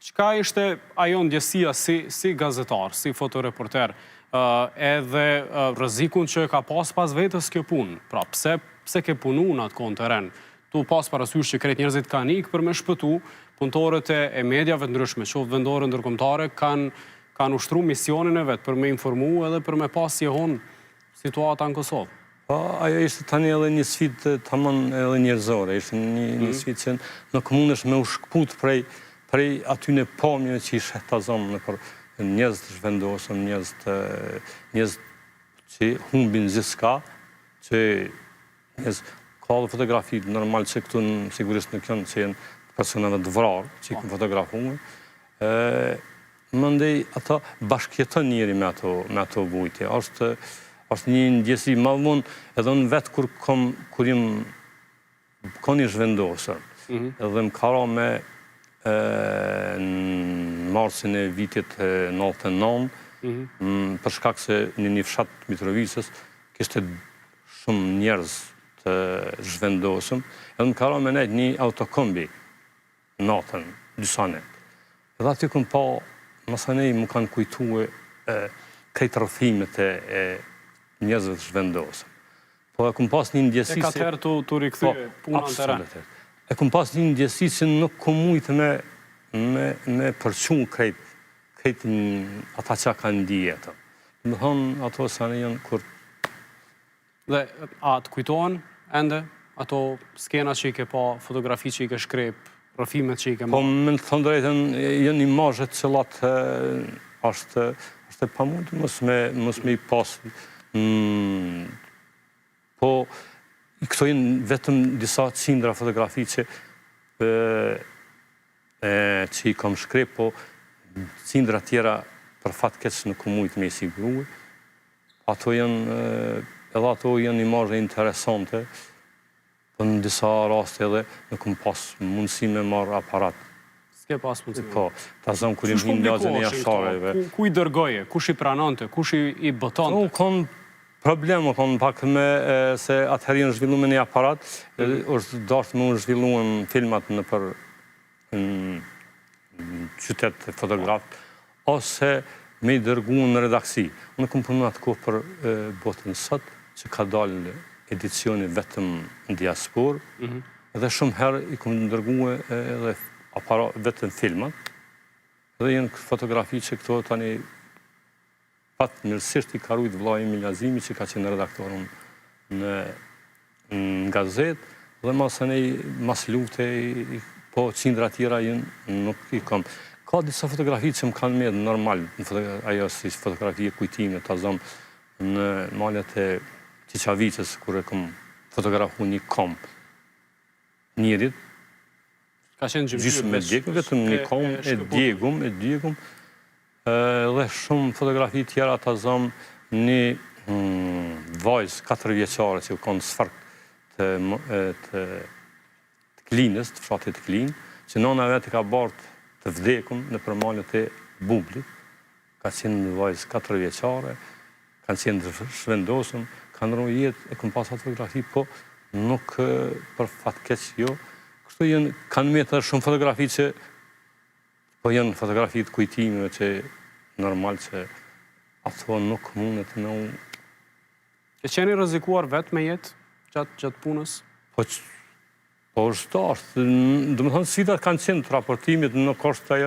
Çka ishte ajo ndjesia si gazetar, si fotoreporter, edhe rrezikun që ka pas vetës kjo punë? Pra, pse ke punu në atë kohë në teren? Tu pas parasysh që krejt njerëzit kanë ikë për me shpëtu, punëtorët e mediave të ndryshme, qoftë vendore ndërkombëtare, kanë ushtru misionin e vetë për me informu edhe për me pas si e honë situata në Kosovë. Po, ajo ishte tani edhe një sfidë tamam edhe njerëzore, ishte një sfidë që nuk mundesh me u shkput prej atyne pamjeve që i shehtazon nëpër njerëz të zhvendosur, njerëz që humbin gjithçka, që njerëz ka dhe fotografi normal që këtu sigurisht nuk janë që janë personave të vrarë që i kanë fotografuar. Mandej ata bashkëjeton njëri me ato vujtje. Është një ndjesi më vonë edhe në vetë kur jam koni zhvendosur. Edhe më karo me në marsin e vitit 99, për shkak se një fshat Mitrovicës kishte shumë njerëz të zhvendosëm, edhe më karo me nejt një autokombi natën, dysanet. Edhe aty këm pa, masanej më kanë kujtue krejt rrëthimet e njerëzve të zhvendosëm. Po e këm pas një ndjesi... E ka tërë të rikëthy puna në teren. E këm pas një ndjesi që nuk kom mujtë me përqun krejt ata që ka ndije ato. Më thonë ato sa në janë kur... Dhe a të kujtohen ende ato skena që i ke pa, fotografi që i ke shkrep, rrëfimet që i ke ma? Po me të thonë drejten, janë imazhet që latë është e pa mund, mos me i pasë. Po, këto jenë vetëm disa qindra fotografi që i kam shkrep, po qindra tjera për fat keq nuk mujtë me i sigurue. Edhe ato janë imazhe interesante, po në disa raste edhe nuk më pas mundësi me marrë aparat. S'ke pas mundësi? Po, ta zëmë kur jam hinë lagjen e jashareve. Ku i dërgoje? Kush i pranante? Kush i botonte? Unë kam probleme, kam pak me se atëherë në zhvillu me një aparat, është dashtë me unë zhvillu në filmat në për qytet fotografë, ose me i dërgu në redaksi. Unë kam punu atë kohë për botën sot, që ka dalë edicioni vetëm në diaspor, edhe shumë herë i kam dërgu edhe vetëm filmat, edhe jenë fotografi që këto tani patë mirësisht i ka rujtë vllai Emil Azimi që ka qenë redaktorun në gazet, dhe mas lufte, po qindra tjera nuk i kam. Ka disa fotografi që më kanë medë normal, ajo si fotografi e kujtime, ta zonë në malet e Qiqavicës, kur e kam fotografu një komp njërit, gjysmë me djegum, vetëm një komp e djegum, dhe shumë fotografi tjera ta zonë një vajzë 4 vjeqare që u konë sfark të Klinës, të fshatit të Klinë, që nona vetë ka bartë të vdekum në përmalet e Bublit, ka qenë një vajzë 4 vjeqare, kanë qenë zhvendosëm, kanë rrë jetë e këmë pasat fotografi, po nuk për fatkeq jo. Kështu kanë me të shumë fotografi që, po janë fotografi të kujtimeve që normal që ato nuk mundet në unë. Ke qeni rrezikuar vetë me jetë gjatë punës? Po është ashtë, dhe më thonë sfidat kanë qenë të raportimit, nuk është ajo